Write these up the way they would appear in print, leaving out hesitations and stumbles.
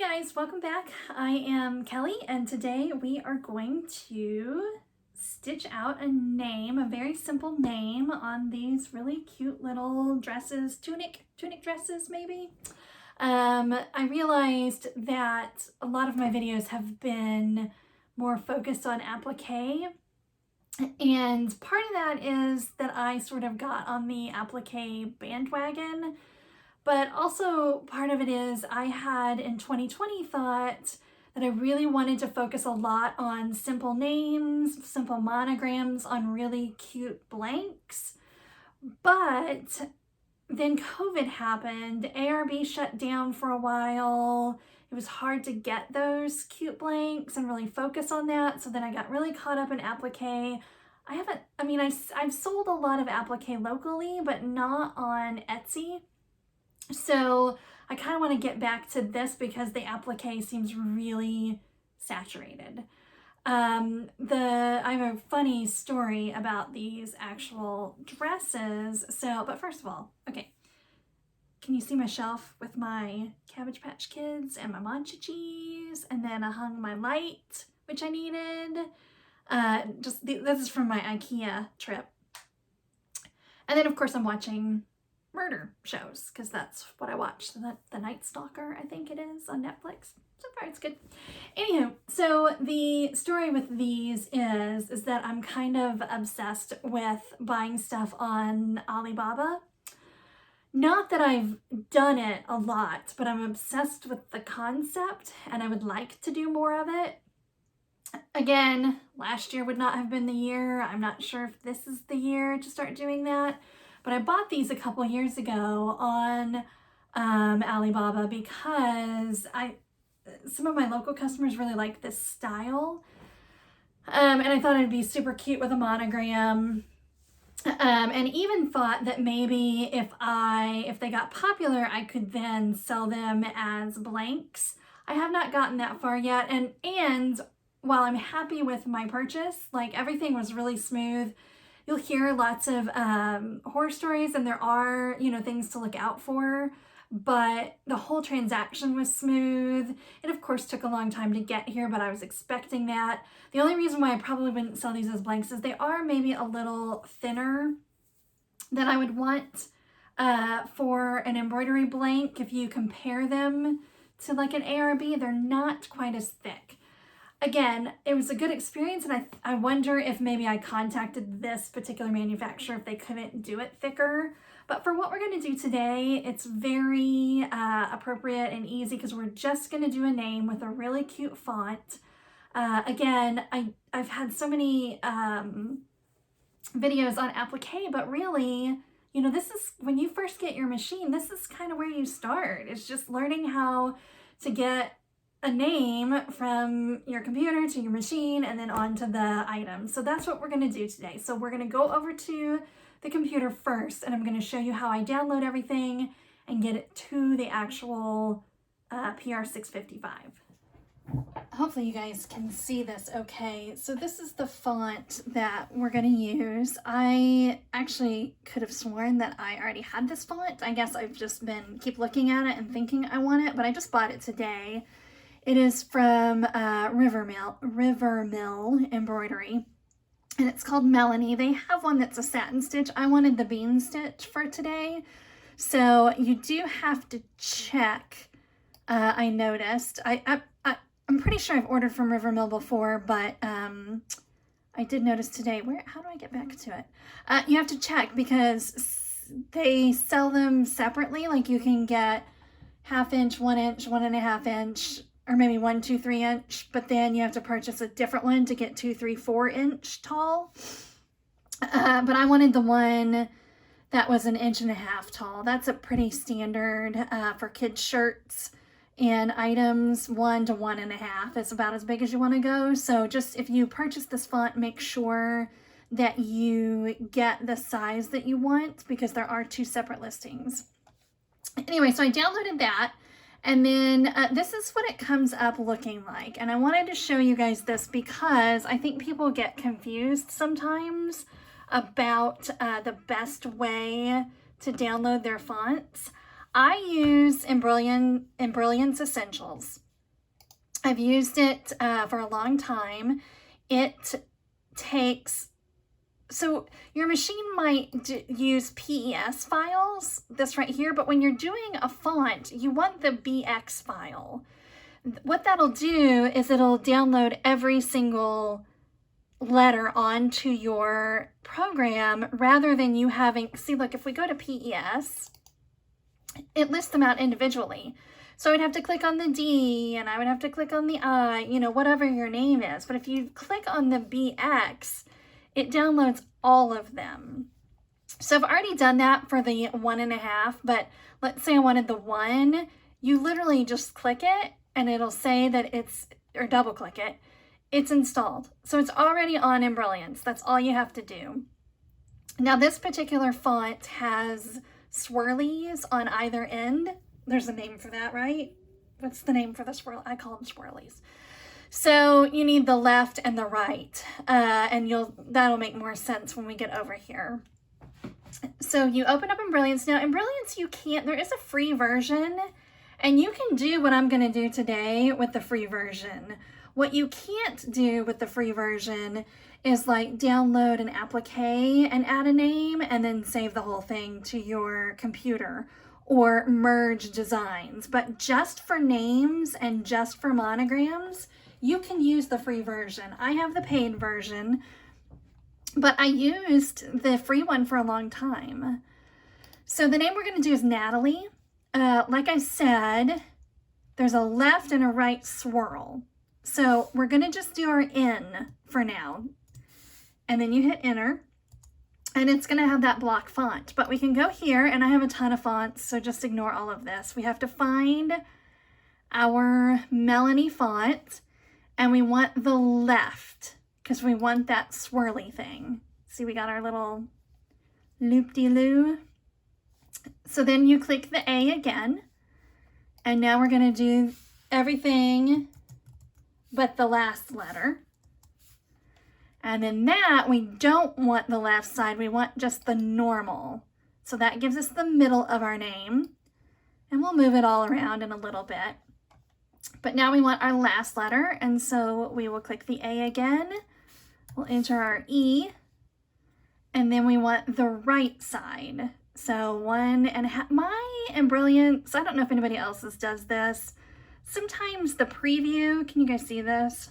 guys, welcome back. I am Kelly and today we are going to stitch out a name, a very simple name on these really cute little dresses, tunic dresses maybe. I realized that a lot of my videos have been more focused on applique, and part of that is that I sort of got on the applique bandwagon. But also part of it is I had in 2020 thought that I really wanted to focus a lot on simple names, simple monograms on really cute blanks. But then COVID happened, ARB shut down for a while. It was hard to get those cute blanks and really focus on that. So then I got really caught up in applique. I've sold a lot of applique locally, but not on Etsy. So I kind of want to get back to this because the applique seems really saturated. I have a funny story about these actual dresses. But first of all, okay, can you see my shelf with my Cabbage Patch Kids and my Monchichis? And then I hung my light, which I needed. This is from my IKEA trip. And then of course I'm watching murder shows because that's what I watch. The Night Stalker, I think it is, on Netflix. So far it's good. Anywho, so the story with these is that I'm kind of obsessed with buying stuff on Alibaba. Not that I've done it a lot, but I'm obsessed with the concept and I would like to do more of it. Again, last year would not have been the year. I'm not sure if this is the year to start doing that. But I bought these a couple years ago on Alibaba because some of my local customers really like this style. And I thought it'd be super cute with a monogram. And even thought that maybe if they got popular, I could then sell them as blanks. I have not gotten that far yet. And while I'm happy with my purchase, like everything was really smooth. You'll hear lots of horror stories and there are, things to look out for, but the whole transaction was smooth. It of course took a long time to get here, but I was expecting that. The only reason why I probably wouldn't sell these as blanks is they are maybe a little thinner than I would want for an embroidery blank. If you compare them to like an ARB, they're not quite as thick. Again, it was a good experience, and I wonder if maybe I contacted this particular manufacturer if they couldn't do it thicker. But for what we're going to do today, it's very appropriate and easy because we're just going to do a name with a really cute font. Again, I've had so many videos on applique, but really, this is when you first get your machine, this is kind of where you start. It's just learning how to get a name from your computer to your machine and then onto the item. So that's what we're going to do today. So we're going to go over to the computer first and I'm going to show you how I download everything and get it to the actual PR655. Hopefully you guys can see this okay. So this is the font that we're going to use. I actually could have sworn that I already had this font. I guess I've just keep looking at it and thinking I want it, but I just bought it today. It is from River Mill Embroidery, and it's called Melanie. They have one that's a satin stitch. I wanted the bean stitch for today, so you do have to check. I noticed. I'm pretty sure I've ordered from River Mill before, but I did notice today. How do I get back to it? You have to check because they sell them separately. Like you can get 1/2 inch, 1 inch, 1.5 inch. Or maybe 1, 2, 3 inch, but then you have to purchase a different one to get 2, 3, 4 inch tall. But I wanted the one that was 1.5 inches tall. That's a pretty standard for kids' shirts and items. 1 to 1.5 is about as big as you want to go. So just if you purchase this font, make sure that you get the size that you want because there are 2 separate listings. Anyway, so I downloaded that. And then this is what it comes up looking like. And I wanted to show you guys this because I think people get confused sometimes about the best way to download their fonts. I use Embroidering's Essentials. I've used it for a long time. It takes, so your machine might use PES files, this right here, but when you're doing a font, you want the BX file. What that'll do is it'll download every single letter onto your program rather than you having, see, look, if we go to PES, it lists them out individually. So I'd have to click on the D and I would have to click on the I, you know, whatever your name is. But if you click on the BX, it downloads all of them. So I've already done that for the 1.5, but let's say I wanted the 1, you literally just click it and it'll say that it's, or double click it, it's installed. So it's already on Embrilliance. That's all you have to do. Now this particular font has swirlies on either end. There's a name for that, right? What's the name for the swirl? I call them swirlies. So you need the left and the right, and that'll make more sense when we get over here. So you open up Embrilliance. Now Embrilliance, there is a free version, and you can do what I'm going to do today with the free version. What you can't do with the free version is like download an applique and add a name and then save the whole thing to your computer, or merge designs. But just for names and just for monograms, you can use the free version. I have the paid version, but I used the free one for a long time. So the name we're going to do is Natalie. Like I said, there's a left and a right swirl. So we're going to just do our N for now. And then you hit enter. And it's going to have that block font. But we can go here, and I have a ton of fonts, so just ignore all of this. We have to find our Melanie font, and we want the left, because we want that swirly thing. See, we got our little loop-de-loo. So then you click the A again, and now we're going to do everything but the last letter. And then that, we don't want the left side, we want just the normal. So that gives us the middle of our name. And we'll move it all around in a little bit. But now we want our last letter, and so we will click the A again. We'll enter our E, and then we want the right side. So 1.5, my Embrilliance, I don't know if anybody else's does this. Sometimes the preview, can you guys see this?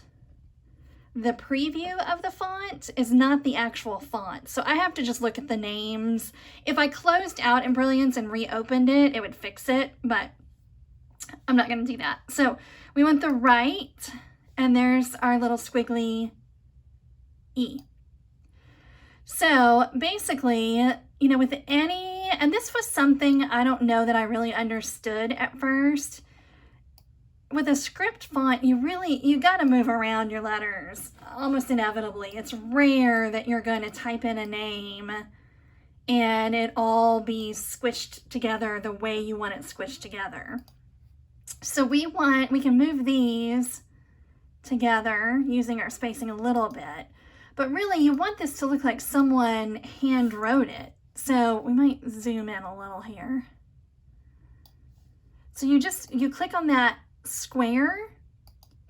The preview of the font is not the actual font. So I have to just look at the names. If I closed out Embrilliance and reopened it, it would fix it, but I'm not going to do that. So we want the right, and there's our little squiggly E. So basically, you know, with any, and this was something I don't know that I really understood at first. With a script font, you got to move around your letters almost inevitably. It's rare that you're going to type in a name and it all be squished together the way you want it squished together. So we can move these together using our spacing a little bit, but really you want this to look like someone hand wrote it. So we might zoom in a little here. So you click on that square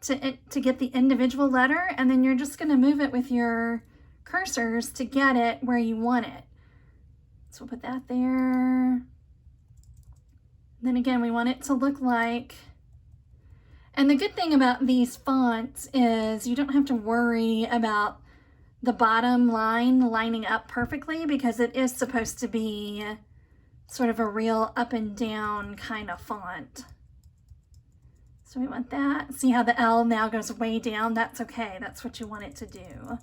to get the individual letter, and then you're just going to move it with your cursors to get it where you want it. So we'll put that there. Then again, we want it to look like, and the good thing about these fonts is you don't have to worry about the bottom line lining up perfectly, because it is supposed to be sort of a real up and down kind of font. So we want that. See how the L now goes way down? That's okay. That's what you want it to do.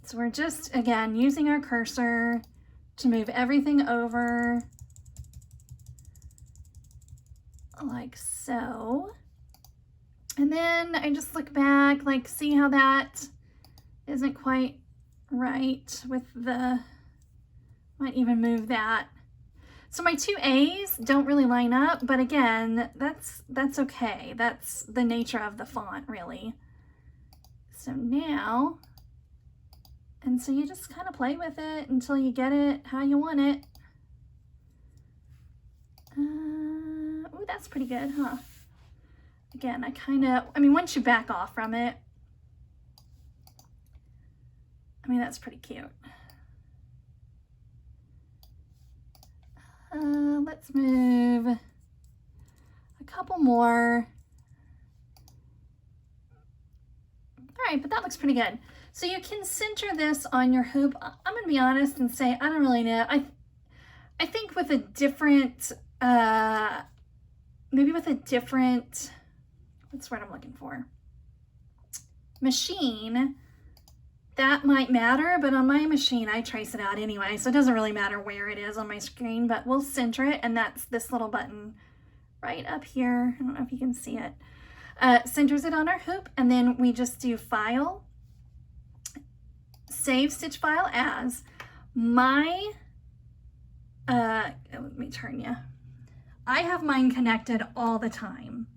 So we're just, again, using our cursor to move everything over like so. And then I just look back, like, see how that isn't quite right with the, might even move that. So my two A's don't really line up, but again, that's okay. That's the nature of the font, really. So now, and so you just kind of play with it until you get it how you want it. Ooh, that's pretty good, huh? Again, I mean, once you back off from it, I mean, that's pretty cute. Let's move a couple more. All right, but that looks pretty good. So you can center this on your hoop. I'm gonna be honest and say, I don't really know. I think with a different, maybe with a different, what's the word I'm looking for? Machine, that might matter, but on my machine, I trace it out anyway, so it doesn't really matter where it is on my screen, but we'll center it, and that's this little button right up here. I don't know if you can see it. Centers it on our hoop, and then we just do File, Save Stitch File As. My, let me turn you. I have mine connected all the time.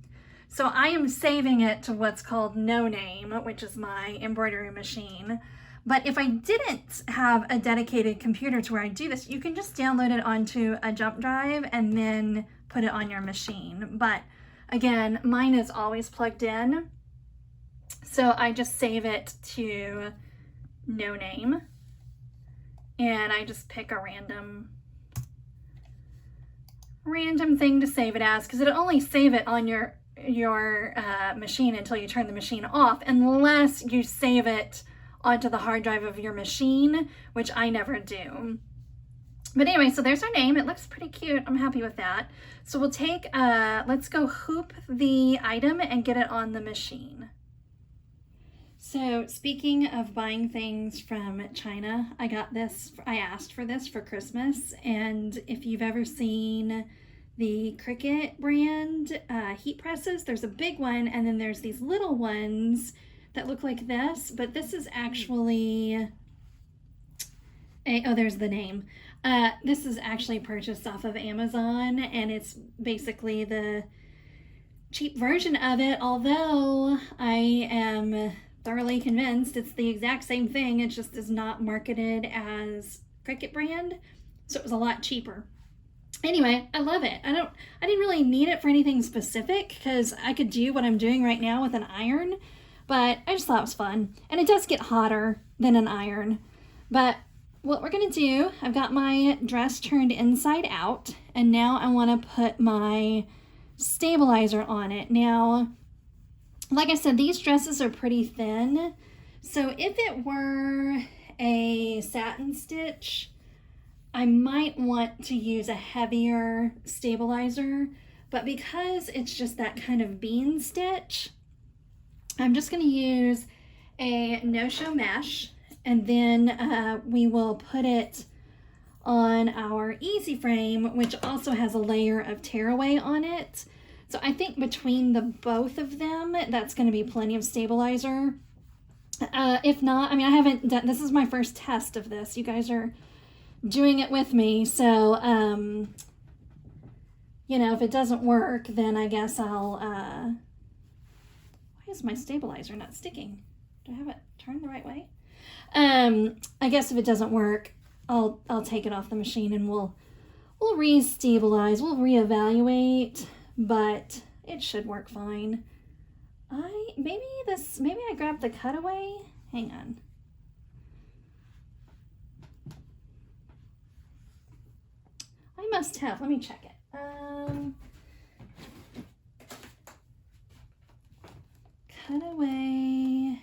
So I am saving it to what's called No Name, which is my embroidery machine. But if I didn't have a dedicated computer to where I do this, you can just download it onto a jump drive and then put it on your machine. But again, mine is always plugged in. So I just save it to No Name. And I just pick a random thing to save it as, because it'll only save it on your machine until you turn the machine off, unless you save it onto the hard drive of your machine, which I never do. But anyway, so there's our name. It looks pretty cute. I'm happy with that. So we'll take, let's go hoop the item and get it on the machine. So speaking of buying things from China, I asked for this for Christmas, and if you've ever seen the Cricut brand heat presses, there's a big one, and then there's these little ones that look like this, but this is actually oh, there's the name. This is actually purchased off of Amazon, and it's basically the cheap version of it, although I am thoroughly convinced it's the exact same thing. It just is not marketed as Cricut brand, so it was a lot cheaper. Anyway, I love it. I didn't really need it for anything specific, because I could do what I'm doing right now with an iron, but I just thought it was fun. And it does get hotter than an iron. But what we're gonna do, I've got my dress turned inside out, and now I wanna put my stabilizer on it. Now, like I said, these dresses are pretty thin, so if it were a satin stitch, I might want to use a heavier stabilizer, but because it's just that kind of bean stitch, I'm just going to use a no-show mesh, and then we will put it on our easy frame, which also has a layer of tearaway on it. So I think between the both of them, that's going to be plenty of stabilizer. If not, I mean, I haven't done, this is my first test of this. You guys are doing it with me, so you know, if it doesn't work, then I guess I'll why is my stabilizer not sticking? Do I have it turned the right way? I guess if it doesn't work, I'll take it off the machine and we'll re-stabilize, we'll reevaluate, but it should work fine. Maybe I grabbed the cutaway. Hang on. I must have. Let me check it. Cutaway.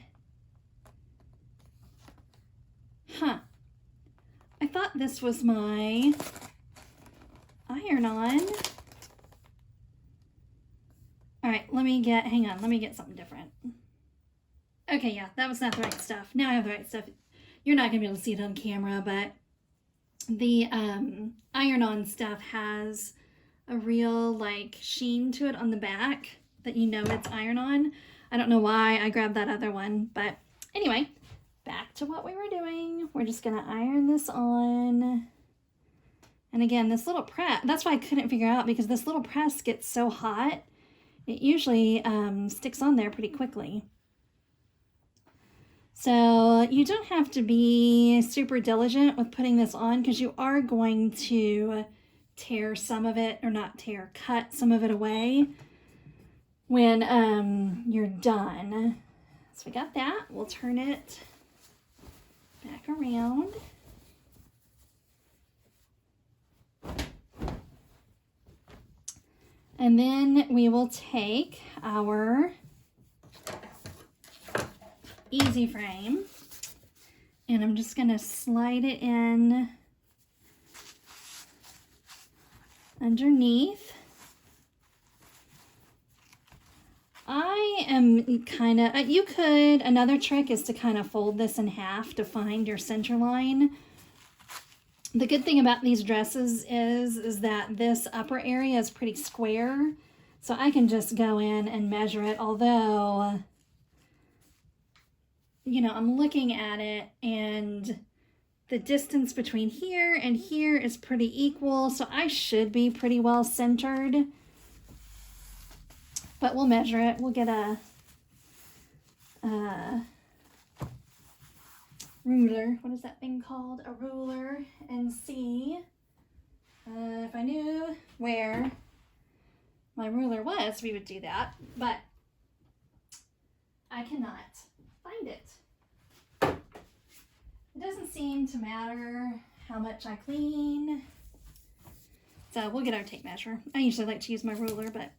Huh. I thought this was my iron-on. All right, hang on, let me get something different. Okay, yeah, that was not the right stuff. Now I have the right stuff. You're not gonna be able to see it on camera, but the iron-on stuff has a real like sheen to it on the back that you know it's iron-on. I don't know why I grabbed that other one, but anyway, back to what we were doing. We're just gonna iron this on. And again, this little press, that's why I couldn't figure out, because this little press gets so hot, it usually sticks on there pretty quickly. So you don't have to be super diligent with putting this on, because you are going to tear some of it, or not tear, cut some of it away. when you're done. So we got that. We'll turn it back around. And then we will take our easy frame and I'm just going to slide it in underneath. I am kind of, another trick is to kind of fold this in half to find your center line. The good thing about these dresses is that this upper area is pretty square, so I can just go in and measure it, although, you know, I'm looking at it and the distance between here and here is pretty equal, so I should be pretty well centered. But we'll measure it. We'll get a ruler. What is that thing called? A ruler, and see if I knew where my ruler was, we would do that, but I cannot find it. It doesn't seem to matter how much I clean, so we'll get our tape measure. I usually like to use my ruler, but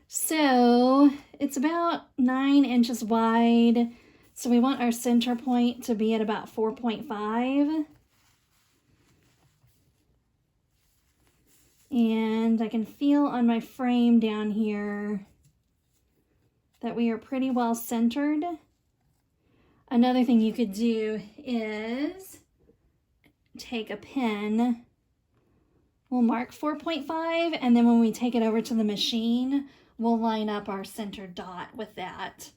so it's about 9 inches wide. So we want our center point to be at about 4.5. And I can feel on my frame down here that we are pretty well centered. Another thing you could do is take a pin. We'll mark 4.5, and then when we take it over to the machine, we'll line up our center dot with that.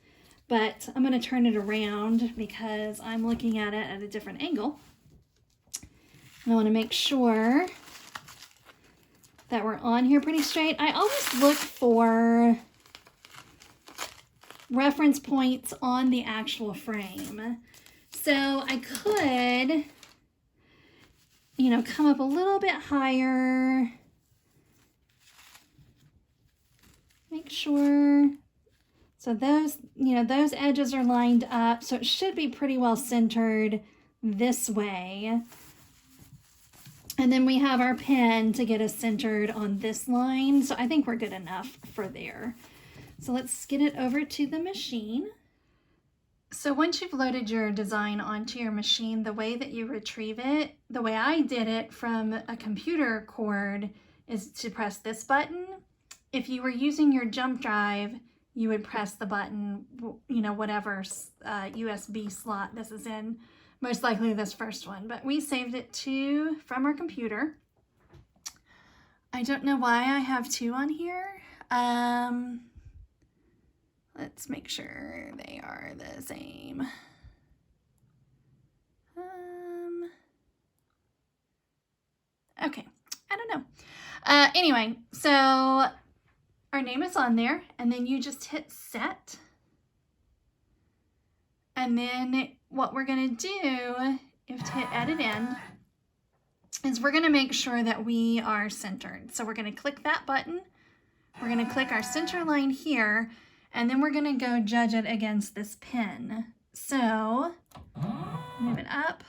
But I'm going to turn it around because I'm looking at it at a different angle. I want to make sure that we're on here pretty straight. I always look for reference points on the actual frame. So I could, you know, come up a little bit higher. Make sure. So those, you know, those edges are lined up, so it should be pretty well centered this way. And then we have our pen to get us centered on this line, so I think we're good enough for there. So let's get it over to the machine. So once you've loaded your design onto your machine, the way that you retrieve it, the way I did it from a computer cord, is to press this button. If you were using your jump drive, you would press the button, you know, whatever USB slot this is in, most likely this first one, but we saved it from our computer. I don't know why I have 2 on here. Let's make sure they are the same. Okay, I don't know. Anyway, so our name is on there, and then you just hit set. And then what we're going to do, if to hit edit in, is we're going to make sure that we are centered. So we're going to click that button. We're going to click our center line here, and then we're going to go judge it against this pin. So move it up,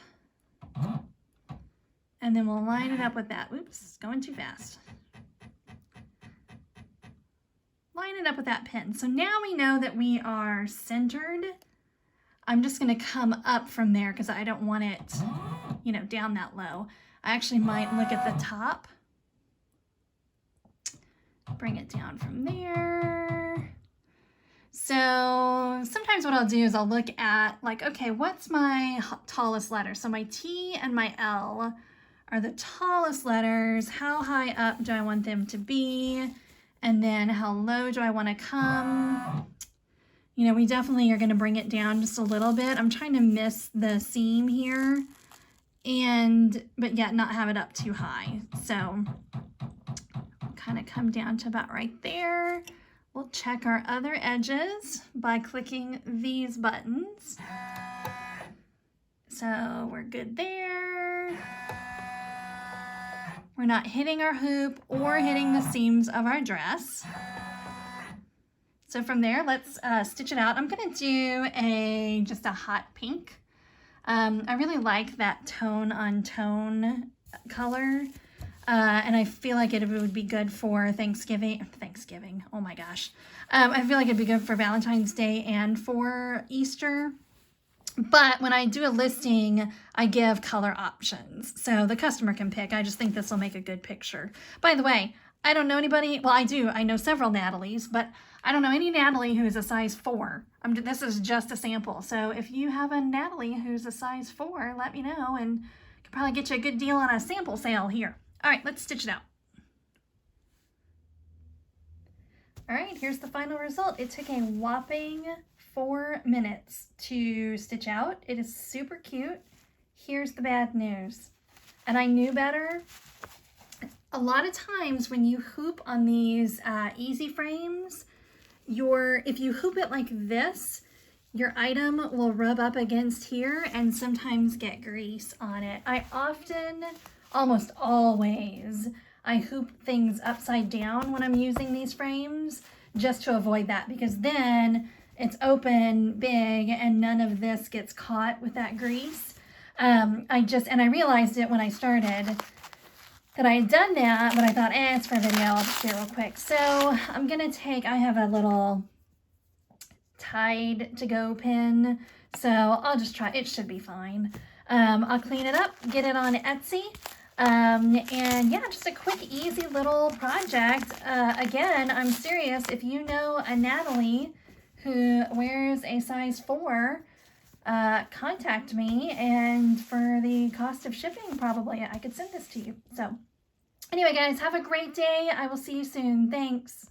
and then we'll line it up with that. Oops, it's going too fast. Line it up with that pin. So now we know that we are centered. I'm just going to come up from there because I don't want it, you know, down that low. I actually might look at the top. Bring it down from there. So sometimes what I'll do is I'll look at, like, okay, what's my tallest letter? So my T and my L are the tallest letters. How high up do I want them to be? And then how low do I want to come? You know, we definitely are going to bring it down just a little bit. I'm trying to miss the seam here, but yet not have it up too high. So kind of come down to about right there. We'll check our other edges by clicking these buttons. So we're good there. We're not hitting our hoop or hitting the seams of our dress. So from there, let's stitch it out. I'm gonna do just a hot pink. I really like that tone on tone color. And I feel like it would be good for Thanksgiving, oh my gosh. I feel like it'd be good for Valentine's Day and for Easter. But when I do a listing, I give color options, so the customer can pick. I just think this will make a good picture. By the way, I don't know anybody, well I do, I know several Natalies, but I don't know any Natalie who's a size 4. This is just a sample, so if you have a Natalie who's a size 4, let me know, and I could probably get you a good deal on a sample sale here. All right, let's stitch it out. All right, here's the final result. It took a whopping 4 minutes to stitch out. It is super cute. Here's the bad news. And I knew better. A lot of times when you hoop on these easy frames, if you hoop it like this, your item will rub up against here and sometimes get grease on it. I often, almost always, I hoop things upside down when I'm using these frames just to avoid that, because then it's open big and none of this gets caught with that grease. And I realized it when I started that I had done that, but I thought, it's for video, I'll just do it real quick. So I'm gonna I have a little Tide to go pin, so I'll just try, it should be fine. I'll clean it up, get it on Etsy. And yeah, just a quick, easy little project. Again, I'm serious. If you know a Natalie who wears a size 4, contact me, and for the cost of shipping, probably I could send this to you. So anyway, guys, have a great day. I will see you soon. Thanks.